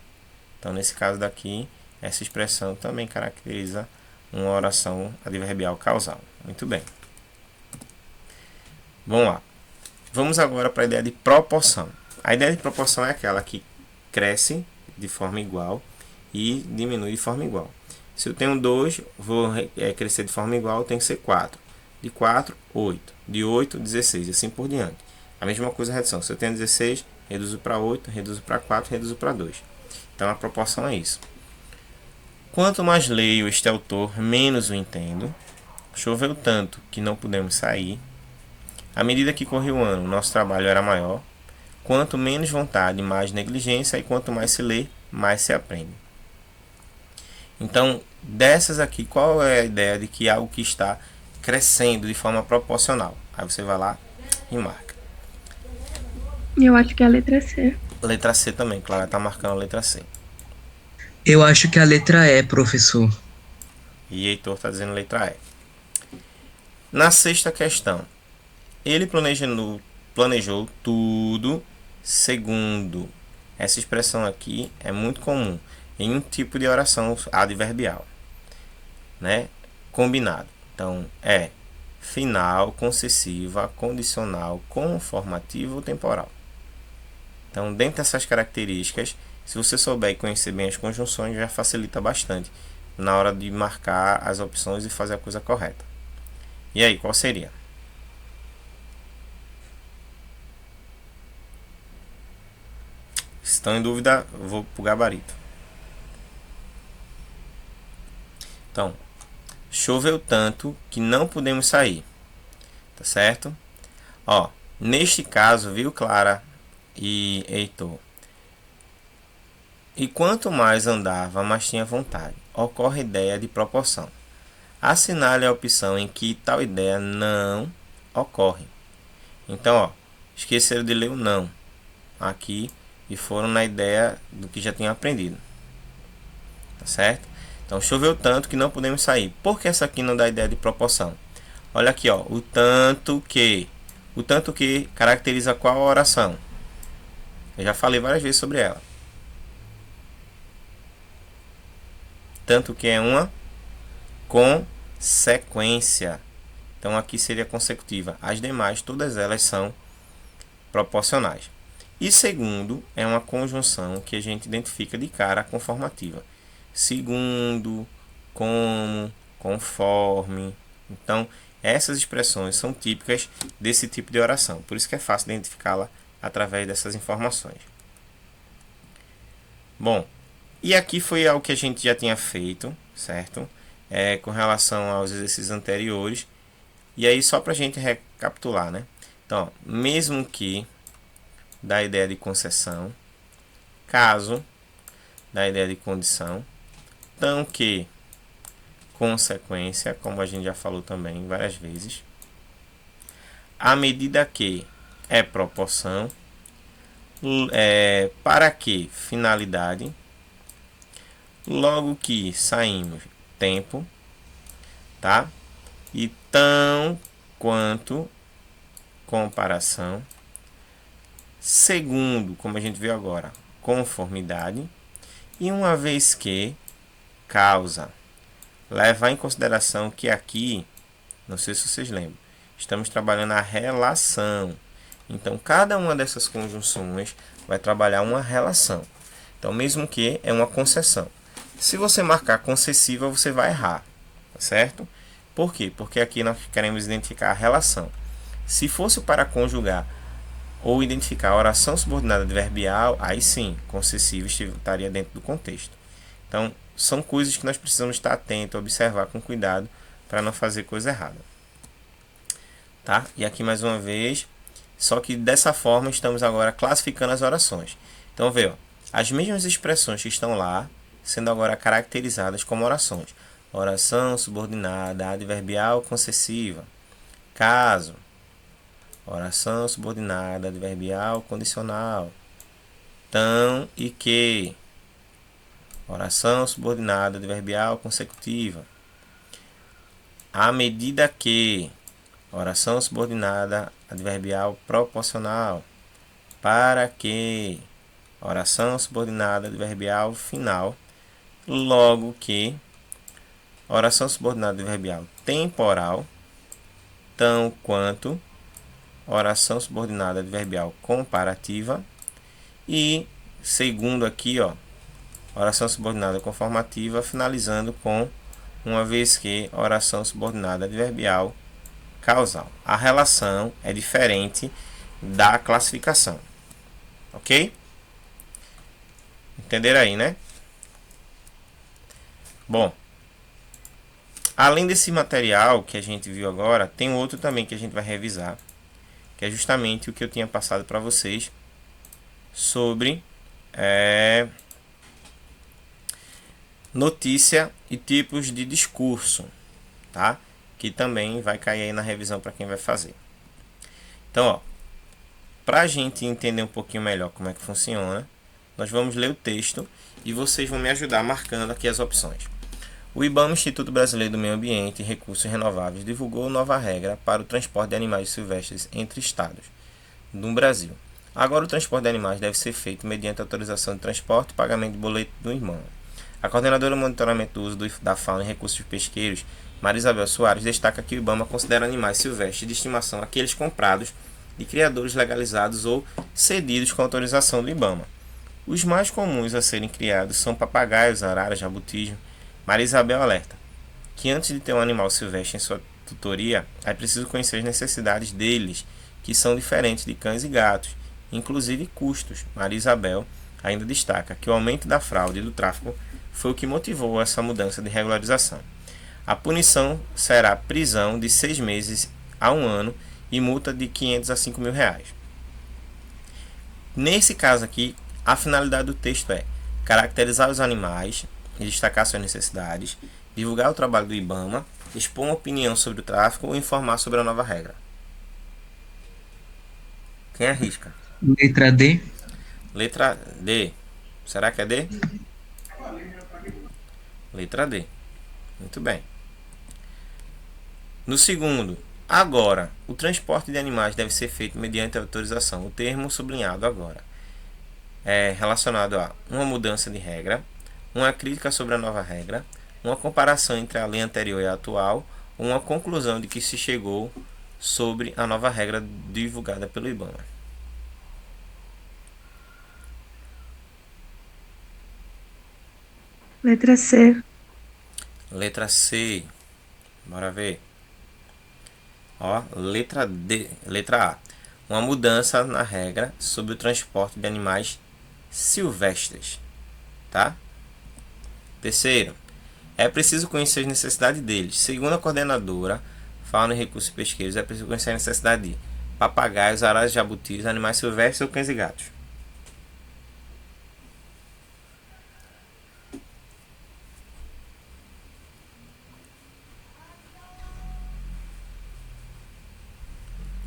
Então, nesse caso daqui, essa expressão também caracteriza uma oração adverbial causal. Muito bem. Vamos lá. Vamos agora para a ideia de proporção. A ideia de proporção é aquela que cresce de forma igual e diminui de forma igual. Se eu tenho 2, vou crescer de forma igual, tem que ser 4. De 4, 8. De 8, 16. E assim por diante. A mesma coisa a redução. Se eu tenho 16, reduzo para 8, reduzo para 4, reduzo para 2. Então a proporção é isso. Quanto mais leio este autor, menos o entendo. Choveu tanto que não pudemos sair. À medida que corria o ano, nosso trabalho era maior. Quanto menos vontade, mais negligência. E quanto mais se lê, mais se aprende. Então, dessas aqui, qual é a ideia de que algo que está crescendo de forma proporcional? Aí você vai lá e marca. Eu acho que é a letra C. Letra C também, Clara está marcando a letra C. Eu acho que a letra E, professor. E Heitor está dizendo letra E. Na sexta questão, ele planejou tudo segundo. Essa expressão aqui é muito comum em um tipo de oração adverbial, né? Combinado. Então, é final, concessiva, condicional, conformativa ou temporal. Então, dentro dessas características, se você souber e conhecer bem as conjunções, já facilita bastante na hora de marcar as opções e fazer a coisa correta. E aí, qual seria? Se estão em dúvida, eu vou para o gabarito. Então, choveu tanto que não pudemos sair. Tá certo? Ó, neste caso, viu, Clara e Heitor? E quanto mais andava, mais tinha vontade. Ocorre a ideia de proporção. Assinale a opção em que tal ideia não ocorre. Então, ó, esqueceram de ler o não aqui e foram na ideia do que já tinham aprendido. Tá certo? Então, choveu tanto que não podemos sair. Por que essa aqui não dá ideia de proporção? Olha aqui, ó, o tanto que. O tanto que caracteriza qual oração? Eu já falei várias vezes sobre ela. Tanto que é uma consequência. Então aqui seria consecutiva. As demais, todas elas são proporcionais. E segundo é uma conjunção que a gente identifica de cara conformativa. Segundo, como, conforme. Então essas expressões são típicas desse tipo de oração. Por isso que é fácil identificá-la através dessas informações. Bom, e aqui foi algo que a gente já tinha feito, certo? Com relação aos exercícios anteriores. E aí, só para a gente recapitular, né? Então, mesmo que da ideia de concessão, caso da ideia de condição, tão que consequência, como a gente já falou também várias vezes, à medida que é proporção, para que finalidade, logo que saímos, tempo, tá? E tão quanto comparação, segundo, como a gente viu agora, conformidade, e uma vez que causa. Levar em consideração que aqui, não sei se vocês lembram, estamos trabalhando a relação. Então, cada uma dessas conjunções vai trabalhar uma relação. Então, mesmo que é uma concessão. Se você marcar concessiva, você vai errar, tá certo? Por quê? Porque aqui nós queremos identificar a relação. Se fosse para conjugar ou identificar a oração subordinada adverbial, aí sim, concessiva estaria dentro do contexto. Então, são coisas que nós precisamos estar atento, observar com cuidado para não fazer coisa errada. Tá? E aqui mais uma vez, Só que dessa forma estamos agora classificando as orações. Então, vê, ó, as mesmas expressões que estão lá, sendo agora caracterizadas como orações. Oração subordinada adverbial concessiva. Caso. Oração subordinada adverbial condicional. Tão e que. Oração subordinada adverbial consecutiva. À medida que. Oração subordinada adverbial proporcional. Para que. Oração subordinada adverbial final. Logo que. Oração subordinada adverbial temporal. Tão quanto. Oração subordinada adverbial comparativa. E segundo aqui, ó, oração subordinada conformativa, finalizando com uma vez que oração subordinada adverbial causal. A relação é diferente da classificação. Ok? Entenderam aí, né? Bom, além desse material que a gente viu agora, tem outro também que a gente vai revisar, que é justamente o que eu tinha passado para vocês sobre notícia e tipos de discurso, tá? Que também vai cair aí na revisão para quem vai fazer. Então, ó, para a gente entender um pouquinho melhor como é que funciona, nós vamos ler o texto e vocês vão me ajudar marcando aqui as opções. O IBAMA, Instituto Brasileiro do Meio Ambiente e Recursos Renováveis, divulgou nova regra para o transporte de animais silvestres entre estados no Brasil. Agora, o transporte de animais deve ser feito mediante autorização de transporte e pagamento de boleto do IBAMA. A coordenadora de monitoramento do uso da fauna e recursos pesqueiros, Maria Isabel Soares, destaca que o IBAMA considera animais silvestres de estimação aqueles comprados de criadores legalizados ou cedidos com autorização do IBAMA. Os mais comuns a serem criados são papagaios, araras, jabutis. Maria Isabel alerta que antes de ter um animal silvestre em sua tutoria, é preciso conhecer as necessidades deles, que são diferentes de cães e gatos, inclusive custos. Maria Isabel ainda destaca que o aumento da fraude e do tráfico foi o que motivou essa mudança de regularização. A punição será prisão de 6 meses a 1 ano e multa de 500 a 5 mil reais. Nesse caso aqui, a finalidade do texto é caracterizar os animais e destacar suas necessidades, divulgar o trabalho do IBAMA, expor uma opinião sobre o tráfico ou informar sobre a nova regra. Quem arrisca? Letra D. Letra D. Será que é D? Letra D. Muito bem. No segundo, agora, o transporte de animais deve ser feito mediante autorização. O termo sublinhado agora é relacionado a uma mudança de regra, uma crítica sobre a nova regra, uma comparação entre a lei anterior e a atual, ou uma conclusão de que se chegou sobre a nova regra divulgada pelo IBAMA. Letra C. Letra C. Bora ver. Ó, letra D, letra A. Uma mudança na regra sobre o transporte de animais silvestres, tá? Terceiro, é preciso conhecer as necessidades deles. Segundo a coordenadora, Fauna e Recursos Pesqueiros, é preciso conhecer a necessidade de papagaios, araras, jabutis, animais silvestres ou cães e gatos.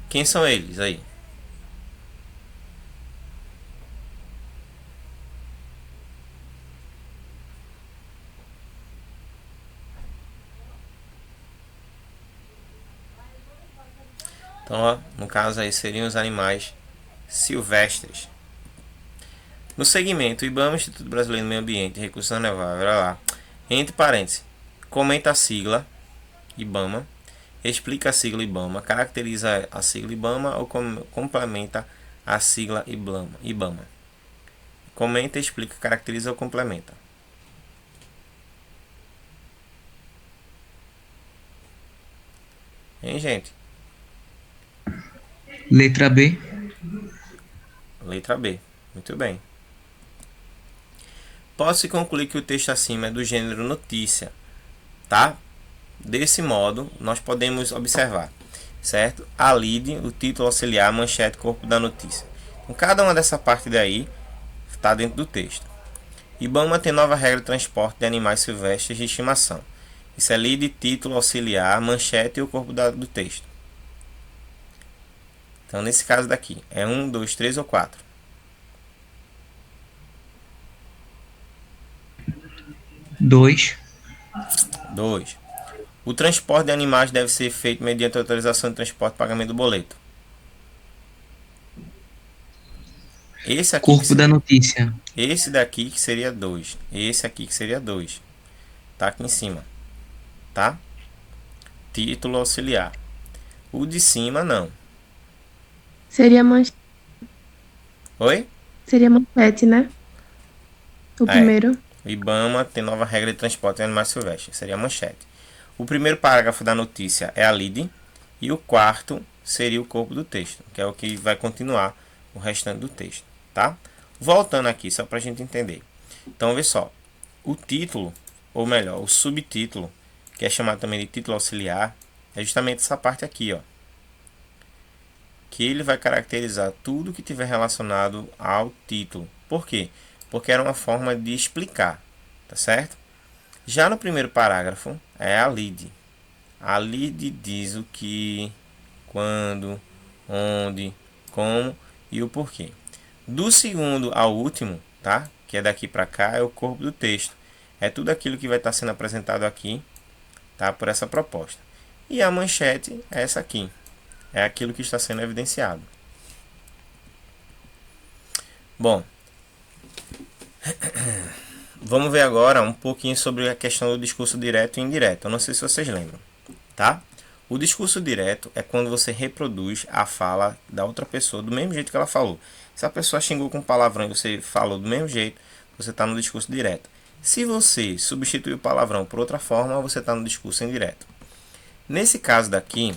Quem são eles aí? Então, ó, no caso aí seriam os animais silvestres. No segmento, o IBAMA, Instituto Brasileiro do Meio Ambiente e Recursos Renováveis, olha lá, entre parênteses, comenta a sigla IBAMA, explica a sigla IBAMA, caracteriza a sigla IBAMA ou complementa a sigla IBAMA. Comenta, explica, caracteriza ou complementa. Hein, gente? Letra B. Letra B. Muito bem. Pode-se concluir que o texto acima é do gênero notícia, tá? Desse modo, nós podemos observar certo? A lead, o título auxiliar, manchete, corpo da notícia. Então, cada uma dessa parte daí está dentro do texto. IBAMA tem nova regra de transporte de animais silvestres de estimação. Isso é lead, título, auxiliar, manchete e o corpo do texto. Então, nesse caso daqui, é 1, 2, 3 ou 4? 2. 2. O transporte de animais deve ser feito mediante autorização de transporte e pagamento do boleto. Esse aqui Corpo da notícia. Esse daqui que seria 2. Esse aqui que seria 2. Tá aqui em cima. Tá? Título auxiliar. O de cima não. Seria manchete, Oi? né? O É. primeiro. O IBAMA tem nova regra de transporte de animais silvestres. Seria a manchete. O primeiro parágrafo da notícia é a lead. E o quarto seria o corpo do texto, que é o que vai continuar o restante do texto. Tá? Voltando aqui, só para a gente entender. Então, vê só. O título, ou melhor, o subtítulo, que é chamado também de título auxiliar, é justamente essa parte aqui, ó. Que ele vai caracterizar tudo que tiver relacionado ao título. Por quê? Porque era uma forma de explicar, tá certo? Já no primeiro parágrafo é a lead. A lead diz o que, quando, onde, como e o porquê. Do segundo ao último, tá? Que é daqui para cá, é o corpo do texto. É tudo aquilo que vai estar sendo apresentado aqui, tá? Por essa proposta. E a manchete é essa aqui. É aquilo que está sendo evidenciado. Bom, vamos ver agora um pouquinho sobre a questão do discurso direto e indireto. Eu não sei se vocês lembram, tá? O discurso direto é quando você reproduz a fala da outra pessoa do mesmo jeito que ela falou. Se a pessoa xingou com palavrão e você falou do mesmo jeito, você está no discurso direto. Se você substituir o palavrão por outra forma, você está no discurso indireto. Nesse caso daqui,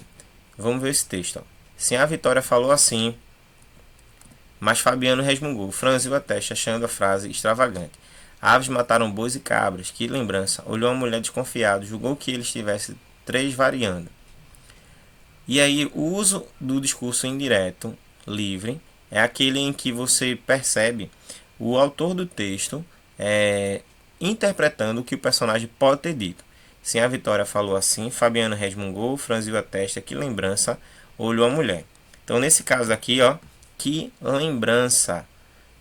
vamos ver esse texto. Ó. Sim, a Vitória falou assim, mas Fabiano resmungou, franziu a testa, achando a frase extravagante. Aves mataram bois e cabras, que lembrança. Olhou a mulher desconfiado, julgou que ele estivesse variando. E aí, o uso do discurso indireto, livre, é aquele em que você percebe o autor do texto interpretando o que o personagem pode ter dito. Sim, a Vitória falou assim, Fabiano resmungou, franziu a testa, que lembrança, olhou a mulher. Então, nesse caso aqui, ó, que lembrança.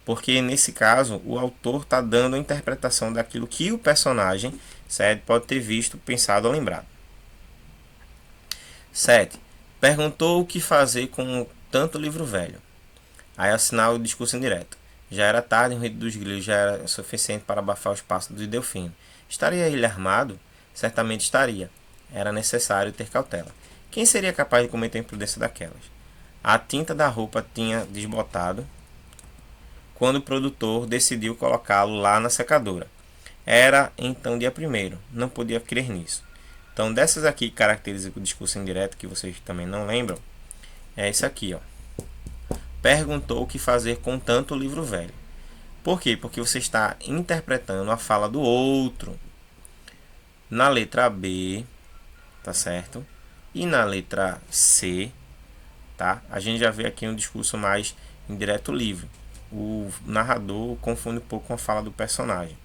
Porque, nesse caso, o autor está dando a interpretação daquilo que o personagem, certo, pode ter visto, pensado ou lembrado. 7. Perguntou o que fazer com tanto livro velho. Aí assinala o discurso indireto. Já era tarde, o ruído dos grilos já era suficiente para abafar os passos de Delfino. Estaria ele armado? Certamente estaria. Era necessário ter cautela. Quem seria capaz de cometer a imprudência daquelas? A tinta da roupa tinha desbotado quando o produtor decidiu colocá-lo lá na secadora. Era então dia 1º. Não podia crer nisso. Então, dessas aqui que caracterizam o discurso indireto, que vocês também não lembram, é isso aqui, ó. Perguntou o que fazer com tanto livro velho. Por quê? Porque você está interpretando a fala do outro. Na letra B, tá certo? E na letra C, tá? A gente já vê aqui um discurso mais indireto livre. O narrador confunde um pouco com a fala do personagem,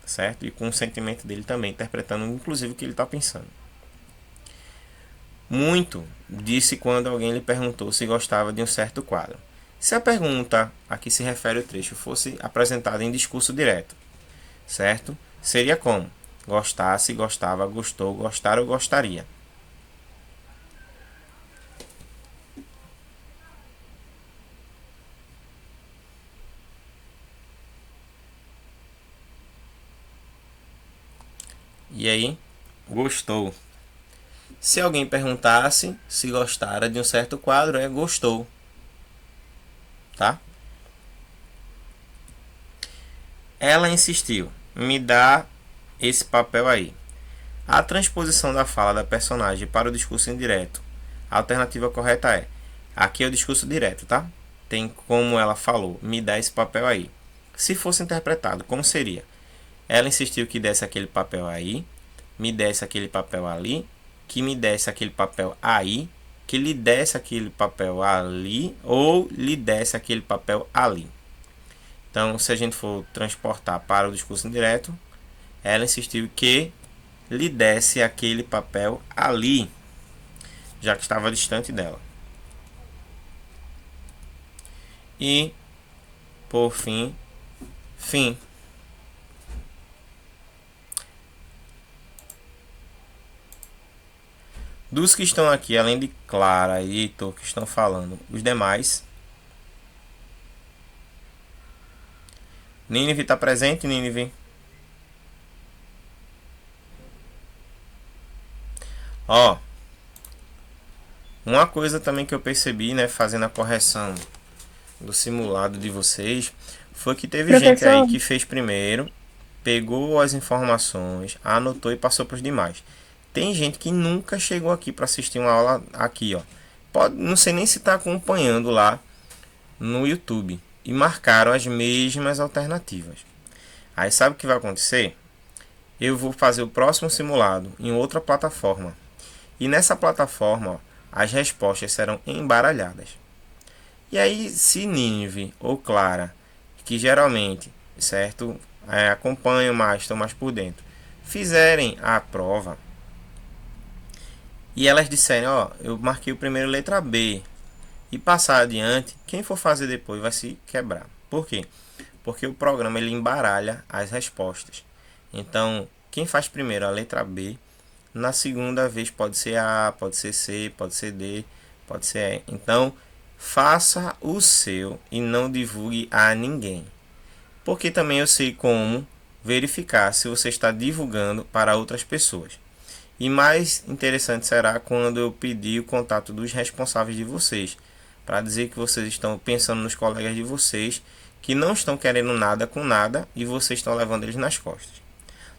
certo? E com o sentimento dele também, interpretando inclusive o que ele está pensando. Muito disse quando alguém lhe perguntou se gostava de um certo quadro. Se a pergunta a que se refere o trecho fosse apresentada em discurso direto, certo? Seria como? Gostasse, gostava, gostou, gostar ou gostaria. E aí? Gostou. Se alguém perguntasse se gostara de um certo quadro, é gostou. Tá? Ela insistiu. Me dá esse papel aí. A transposição da fala da personagem para o discurso indireto. A alternativa correta é. Aqui é o discurso direto, tá? Tem como ela falou. Me dá esse papel aí. Se fosse interpretado, como seria? Ela insistiu que desse aquele papel aí. Me desse aquele papel ali. Que me desse aquele papel aí. que lhe desse aquele papel ali ou lhe desse aquele papel ali. Então, se a gente for transportar para o discurso indireto, ela insistiu que lhe desse aquele papel ali, já que estava distante dela. E, por fim, fim. Dos que estão aqui, além de Clara e Heitor que estão falando, os demais. Nínive está presente, Nínive? Ó, uma coisa também que eu percebi, né, fazendo a correção do simulado de vocês, foi que teve gente aí que fez primeiro, pegou as informações, anotou e passou para os demais. Tem gente que nunca chegou aqui para assistir uma aula aqui, ó. Pode, não sei nem se está acompanhando lá no YouTube e marcaram as mesmas alternativas. Aí sabe o que vai acontecer? Eu vou fazer o próximo simulado em outra plataforma. E nessa plataforma, ó, as respostas serão embaralhadas. E aí, se Nínive ou Clara, que geralmente, certo, acompanham mais, estão mais por dentro, fizerem a prova e elas disserem, ó, eu marquei o primeiro letra B e passar adiante, quem for fazer depois vai se quebrar. Por quê? Porque o programa ele embaralha as respostas. Então, quem faz primeiro a letra B, na segunda vez pode ser A, pode ser C, pode ser D, pode ser E. Então, faça o seu e não divulgue a ninguém. Porque também eu sei como verificar se você está divulgando para outras pessoas. E mais interessante será quando eu pedir o contato dos responsáveis de vocês, para dizer que vocês estão pensando nos colegas de vocês, que não estão querendo nada com nada e vocês estão levando eles nas costas.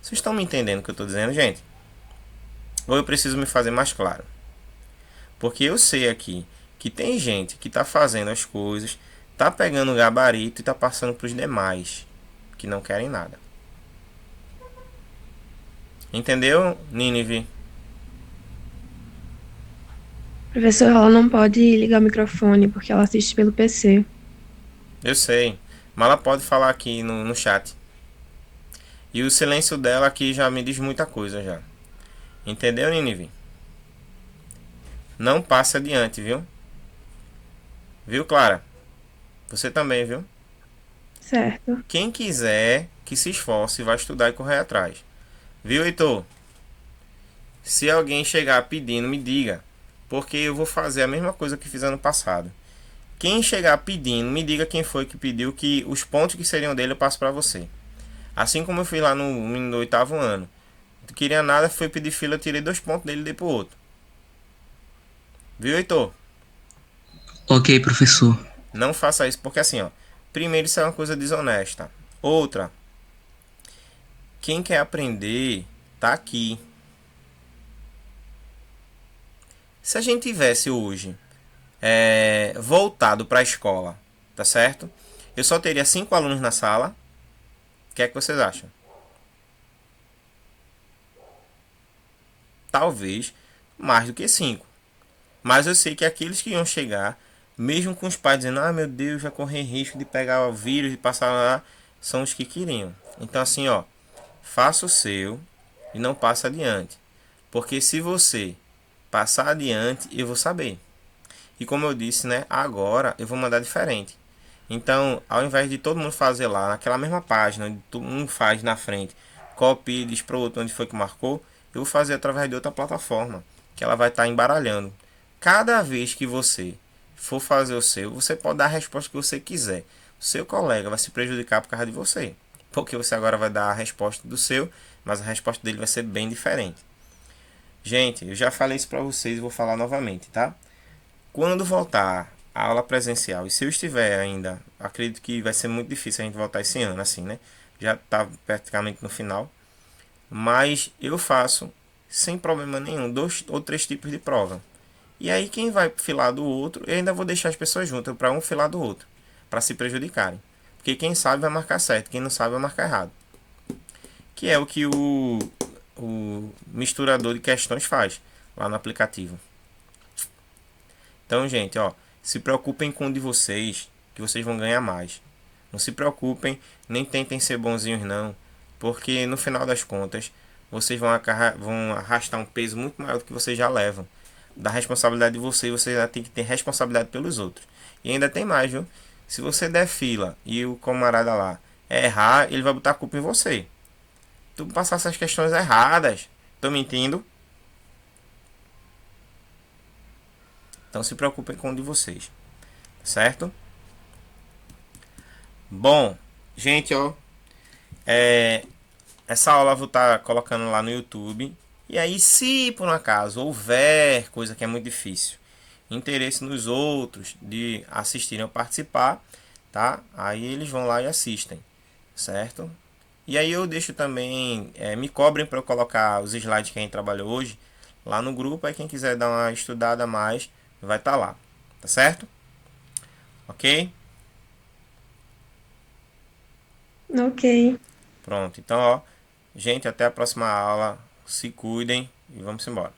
Vocês estão me entendendo o que eu estou dizendo, gente? Ou eu preciso me fazer mais claro? Porque eu sei aqui que tem gente que está fazendo as coisas, está pegando o gabarito e está passando para os demais, que não querem nada. Entendeu, Nínive? Professor, ela não pode ligar o microfone porque ela assiste pelo PC. Eu sei, mas ela pode falar aqui no chat. E o silêncio dela aqui já me diz muita coisa já. Entendeu, Nínive? Não passe adiante, viu? Viu, Clara? Você também, viu? Certo. Quem quiser que se esforce, vai estudar e correr atrás. Viu, Heitor? Se alguém chegar pedindo, me diga. Porque eu vou fazer a mesma coisa que fiz ano passado. Quem chegar pedindo, me diga quem foi que pediu, que os pontos que seriam dele eu passo para você. Assim como eu fui lá no 8º ano. Não queria nada, foi pedir fila, eu tirei 2 pontos dele e dei pro outro. Viu, Heitor? Ok, professor. Não faça isso, porque assim, ó. Primeiro, isso é uma coisa desonesta. Outra, quem quer aprender, tá aqui. Se a gente tivesse hoje voltado para a escola, tá certo? Eu só teria 5 alunos na sala. O que é que vocês acham? Talvez mais do que 5. Mas eu sei que aqueles que iam chegar, mesmo com os pais dizendo, ah, meu Deus, vai correr risco de pegar o vírus e passar lá, são os que queriam. Então assim, ó, faça o seu e não passe adiante. Porque se você passar adiante, eu vou saber. E como eu disse, né, agora eu vou mandar diferente. Então, ao invés de todo mundo fazer lá naquela mesma página, onde todo mundo faz na frente, copia e diz para o outro onde foi que marcou, eu vou fazer através de outra plataforma, que ela vai estar embaralhando. Cada vez que você for fazer o seu, você pode dar a resposta que você quiser. O seu colega vai se prejudicar por causa de você, porque você agora vai dar a resposta do seu, mas a resposta dele vai ser bem diferente. Gente, eu já falei isso para vocês e vou falar novamente, tá? Quando voltar a aula presencial, e se eu estiver ainda, acredito que vai ser muito difícil a gente voltar esse ano, assim, né? Já está praticamente no final. Mas eu faço sem problema nenhum 2 ou 3 tipos de prova. E aí quem vai filar do outro, eu ainda vou deixar as pessoas juntas para um filar do outro, para se prejudicarem. Porque quem sabe vai marcar certo, quem não sabe vai marcar errado. Que é o que o misturador de questões faz lá no aplicativo. Então, gente, ó, se preocupem com o de vocês, que vocês vão ganhar mais. Não se preocupem, nem tentem ser bonzinhos não, porque no final das contas, vocês vão arrastar um peso muito maior do que vocês já levam. Da responsabilidade de vocês, você já tem que ter responsabilidade pelos outros. E ainda tem mais, viu? Se você der fila e o camarada lá errar, ele vai botar a culpa em você. Tu passar essas questões erradas. Tô mentindo? Então se preocupem com o de vocês. Certo? Bom, gente, ó. Essa aula eu vou estar colocando lá no YouTube. E aí, se por um acaso houver coisa que é muito difícil, interesse nos outros de assistirem ou participar, tá? Aí eles vão lá e assistem, certo? E aí eu deixo também, me cobrem para eu colocar os slides que a gente trabalhou hoje lá no grupo. Aí quem quiser dar uma estudada a mais vai estar lá, tá certo? Ok? Ok. Pronto. Então, ó, gente, até a próxima aula. Se cuidem e vamos embora.